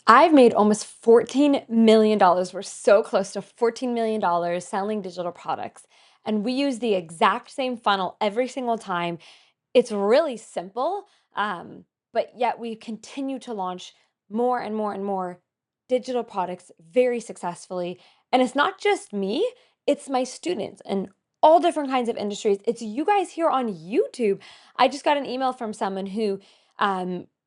I've made almost $14 million. We're so close to $14 million selling digital products. And we use the exact same funnel every single time. It's really simple, but yet we continue to launch more and more and more digital products very successfully. And it's not just me, it's my students and all different kinds of industries. It's you guys here on YouTube. I just got an email from someone who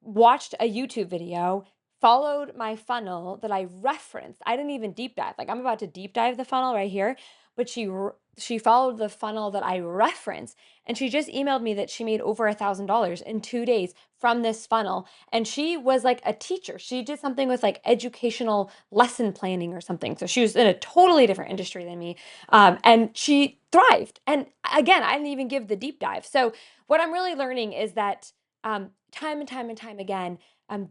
watched a YouTube video, followed my funnel that I referenced. I didn't even deep dive. Like I'm about to deep dive the funnel right here, but she followed the funnel that I referenced, and she just emailed me that she made over $1,000 in 2 days from this funnel. And she was like a teacher. She did something with like educational lesson planning or something. So she was in a totally different industry than me, and she thrived. And again, I didn't even give the deep dive. So what I'm really learning is that time and time and time again,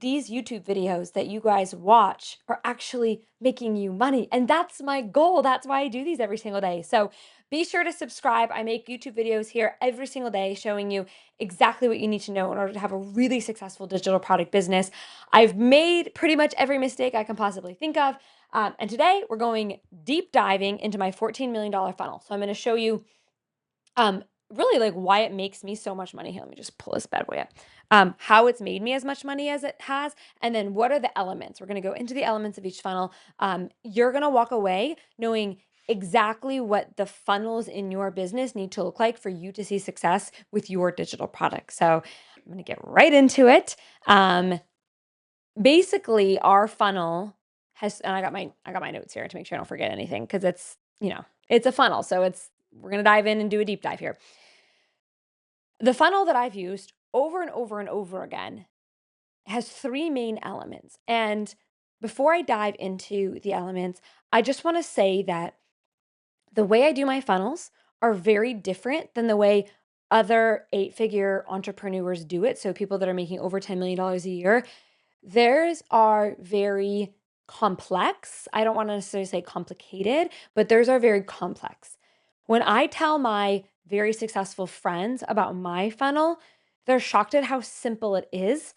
these YouTube videos that you guys watch are actually making you money. And that's my goal. That's why I do these every single day. So be sure to subscribe. I make YouTube videos here every single day showing you exactly what you need to know in order to have a really successful digital product business. I've made pretty much every mistake I can possibly think of. And today we're going deep diving into my $14 million funnel. So I'm going to show you really like why it makes me so much money. Here, let me just pull this bad boy up. How it's made me as much money as it has, and then what are the elements? We're going to go into the elements of each funnel. You're going to walk away knowing exactly what the funnels in your business need to look like for you to see success with your digital product. So I'm going to get right into it. Basically, our funnel has, and I got my notes here to make sure I don't forget anything because it's a funnel, so we're going to dive in and do a deep dive here. The funnel that I've used over and over and over again has three main elements. And before I dive into the elements, I just want to say that the way I do my funnels are very different than the way other eight-figure entrepreneurs do it. So people that are making over $10 million a year, theirs are very complex. I don't want to necessarily say complicated, but theirs are very complex. When I tell my very successful friends about my funnel, they're shocked at how simple it is.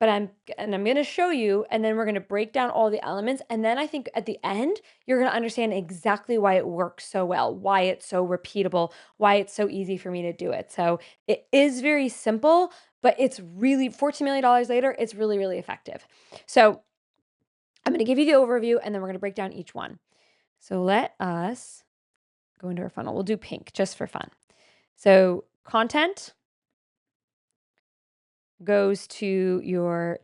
But I'm going to show you, and then we're going to break down all the elements. And then I think at the end, you're going to understand exactly why it works so well, why it's so repeatable, why it's so easy for me to do it. So it is very simple, but it's really $14 million later, it's really, really effective. So I'm going to give you the overview, and then we're going to break down each one. So let us go into our funnel. We'll do pink just for fun. So content goes to your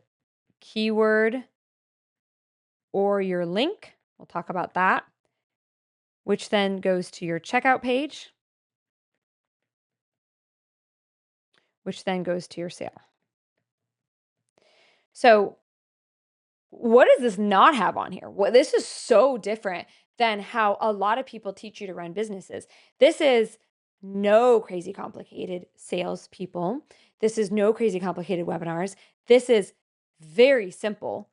keyword or your link. We'll talk about that, which then goes to your checkout page, which then goes to your sale. So what does this not have on here? Well, this is so different than how a lot of people teach you to run businesses. This is no crazy complicated salespeople. This is no crazy complicated webinars. This is very simple,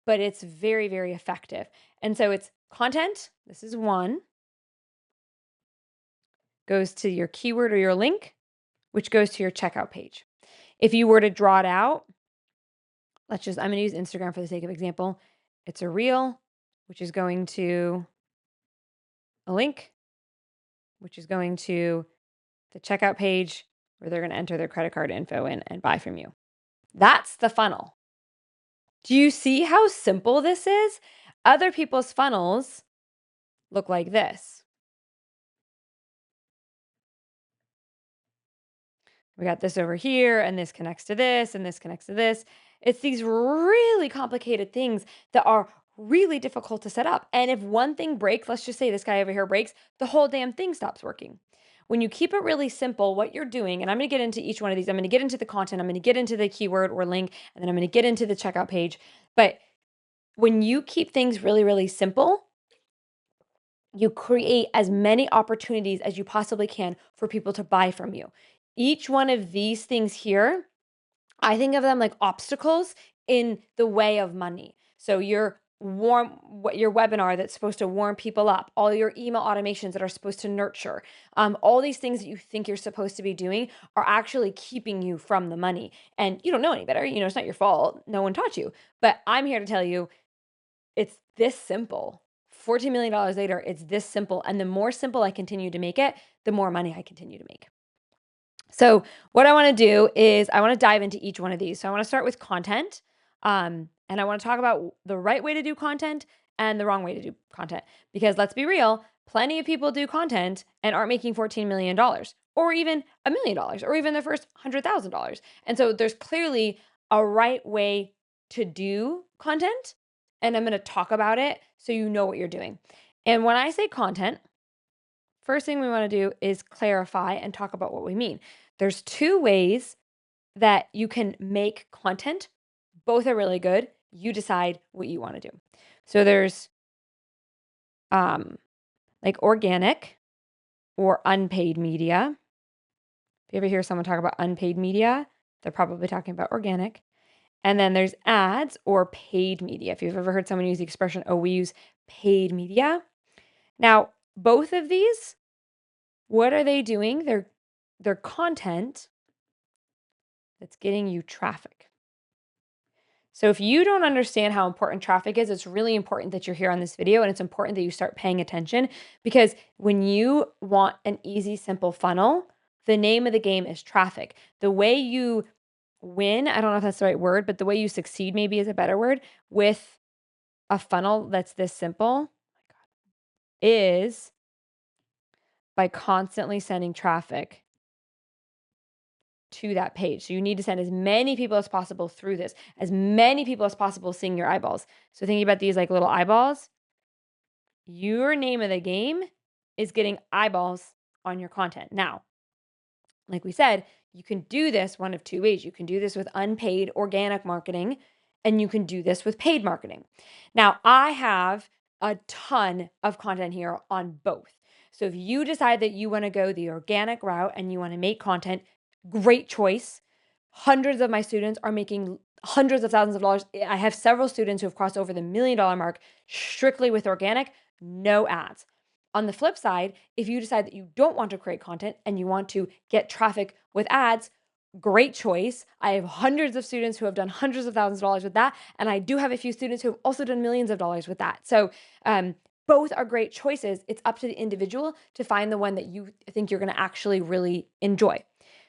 but it's very, very effective. And so it's content. This is one. Goes to your keyword or your link, which goes to your checkout page. If you were to draw it out, I'm going to use Instagram for the sake of example. It's a reel, which is going to a link, which is going to the checkout page where they're going to enter their credit card info in and buy from you. That's the funnel. Do you see how simple this is? Other people's funnels look like this. We got this over here, and this connects to this, and this connects to this. It's these really complicated things that are really difficult to set up. And if one thing breaks, let's just say this guy over here breaks, the whole damn thing stops working. When you keep it really simple, what you're doing, and I'm going to get into each one of these. I'm going to get into the content, I'm going to get into the keyword or link, and then I'm going to get into the checkout page. But when you keep things really, really simple, you create as many opportunities as you possibly can for people to buy from you. Each one of these things here, I think of them like obstacles in the way of money. So your your webinar that's supposed to warm people up, all your email automations that are supposed to nurture, all these things that you think you're supposed to be doing are actually keeping you from the money. And you don't know any better. It's not your fault. No one taught you. But I'm here to tell you it's this simple. $14 million later, it's this simple. And the more simple I continue to make it, the more money I continue to make. So what I want to do is I want to dive into each one of these. So I want to start with content. And I want to talk about the right way to do content and the wrong way to do content. Because let's be real, plenty of people do content and aren't making $14 million or even $1 million or even their first $100,000. And so there's clearly a right way to do content. And I'm going to talk about it so you know what you're doing. And when I say content, first thing we want to do is clarify and talk about what we mean. There's two ways that you can make content. Both are really good. You decide what you want to do. So there's like organic or unpaid media. If you ever hear someone talk about unpaid media, they're probably talking about organic. And then there's ads or paid media. If you've ever heard someone use the expression, oh, we use paid media. Now, both of these, what are they doing? They're content that's getting you traffic. So if you don't understand how important traffic is, it's really important that you're here on this video, and it's important that you start paying attention, because when you want an easy, simple funnel, the name of the game is traffic. The way you win, I don't know if that's the right word, but the way you succeed maybe is a better word, with a funnel that's this simple is by constantly sending traffic to that page. So you need to send as many people as possible through this, as many people as possible seeing your eyeballs. So thinking about these like little eyeballs, your name of the game is getting eyeballs on your content. Now, like we said, you can do this one of two ways. You can do this with unpaid organic marketing, and you can do this with paid marketing. Now, I have a ton of content here on both. So if you decide that you want to go the organic route and you want to make content, great choice. Hundreds of my students are making hundreds of thousands of dollars. I have several students who have crossed over the $1 million mark strictly with organic, no ads. On the flip side, if you decide that you don't want to create content and you want to get traffic with ads, great choice. I have hundreds of students who have done hundreds of thousands of dollars with that. And I do have a few students who have also done millions of dollars with that. So both are great choices. It's up to the individual to find the one that you think you're going to actually really enjoy.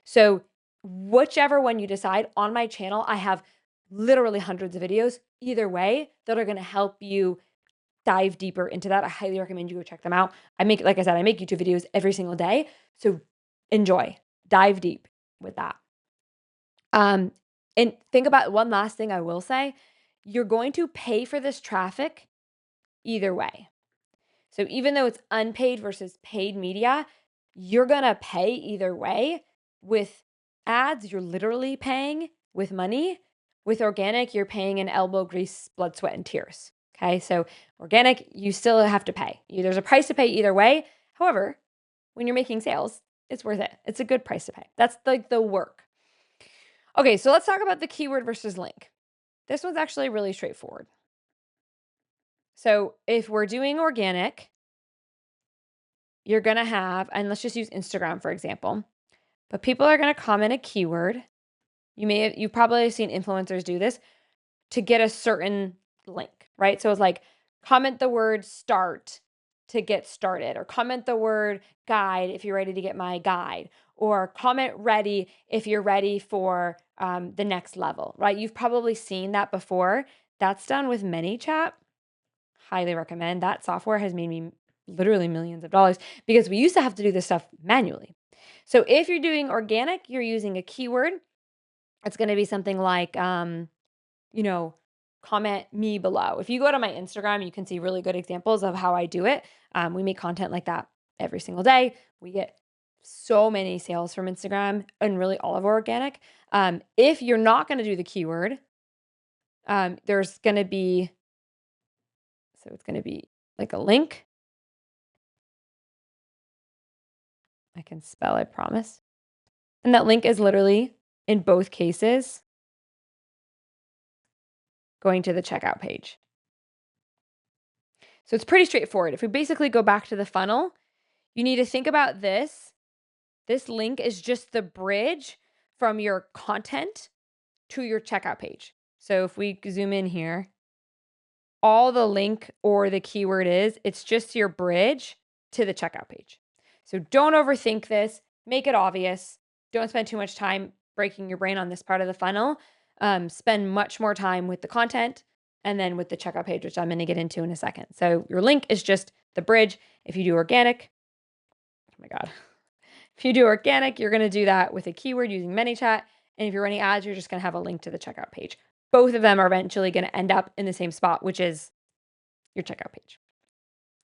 So whichever one you decide, on my channel, I have literally hundreds of videos either way that are going to help you dive deeper into that. I highly recommend you go check them out. Like I said, I make YouTube videos every single day. So enjoy, dive deep with that. And think about one last thing I will say. You're going to pay for this traffic either way. So even though it's unpaid versus paid media, you're going to pay either way. With ads, you're literally paying with money. With organic, you're paying in elbow grease, blood, sweat, and tears. Okay, so organic, you still have to pay. There's a price to pay either way. However, when you're making sales, it's worth it. It's a good price to pay. That's like the work. Okay, so let's talk about the keyword versus link. This one's actually really straightforward. So if we're doing organic, you're going to have, and let's just use Instagram, for example, but people are going to comment a keyword. You've probably seen influencers do this to get a certain link, right? So it's like comment the word start to get started, or comment the word guide if you're ready to get my guide, or comment ready if you're ready for the next level, right? You've probably seen that before. That's done with ManyChat. Highly recommend. That software has made me literally millions of dollars, because we used to have to do this stuff manually. So if you're doing organic, you're using a keyword. It's going to be something like, comment me below. If you go to my Instagram, you can see really good examples of how I do it. We make content like that every single day. We get so many sales from Instagram, and really all of our organic. If you're not going to do the keyword, there's going to be, so it's going to be like a link. I can spell, I promise. And that link is literally, in both cases, going to the checkout page. So it's pretty straightforward. If we basically go back to the funnel, you need to think about this. This link is just the bridge from your content to your checkout page. So if we zoom in here, all the link or the keyword is, it's just your bridge to the checkout page. So don't overthink this, make it obvious. Don't spend too much time breaking your brain on this part of the funnel. Spend much more time with the content and then with the checkout page, which I'm going to get into in a second. So your link is just the bridge. If you do organic, oh my God. If you do organic, you're going to do that with a keyword using ManyChat. And if you're running ads, you're just going to have a link to the checkout page. Both of them are eventually going to end up in the same spot, which is your checkout page.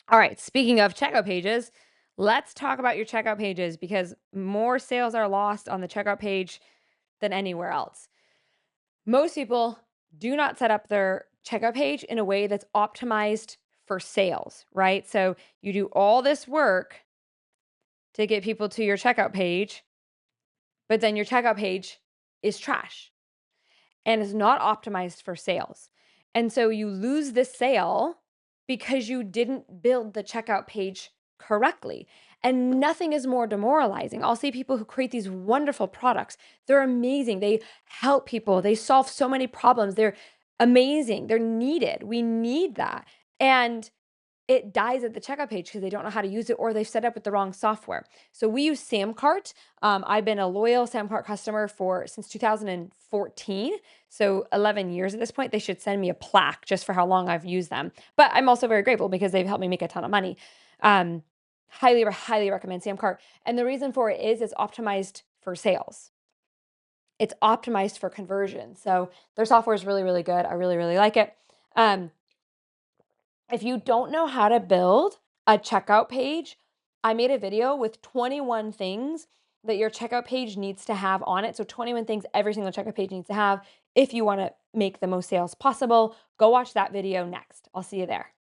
All right, speaking of checkout pages, let's talk about your checkout pages because more sales are lost on the checkout page than anywhere else. Most people do not set up their checkout page in a way that's optimized for sales, right? So you do all this work to get people to your checkout page, but then your checkout page is trash and is not optimized for sales. And so you lose the sale because you didn't build the checkout page correctly. And nothing is more demoralizing. I'll see people who create these wonderful products. They're amazing. They help people. They solve so many problems. They're amazing. They're needed. We need that. And it dies at the checkout page because they don't know how to use it or they've set up with the wrong software. So we use Samcart. I've been a loyal Samcart customer since 2014. So 11 years at this point. They should send me a plaque just for how long I've used them. But I'm also very grateful because they've helped me make a ton of money. Highly, highly recommend Samcart. And the reason for it is it's optimized for sales. It's optimized for conversion. So their software is really, really good. I really, really like it. If you don't know how to build a checkout page, I made a video with 21 things that your checkout page needs to have on it. So 21 things every single checkout page needs to have if you want to make the most sales possible. Go watch that video next. I'll see you there.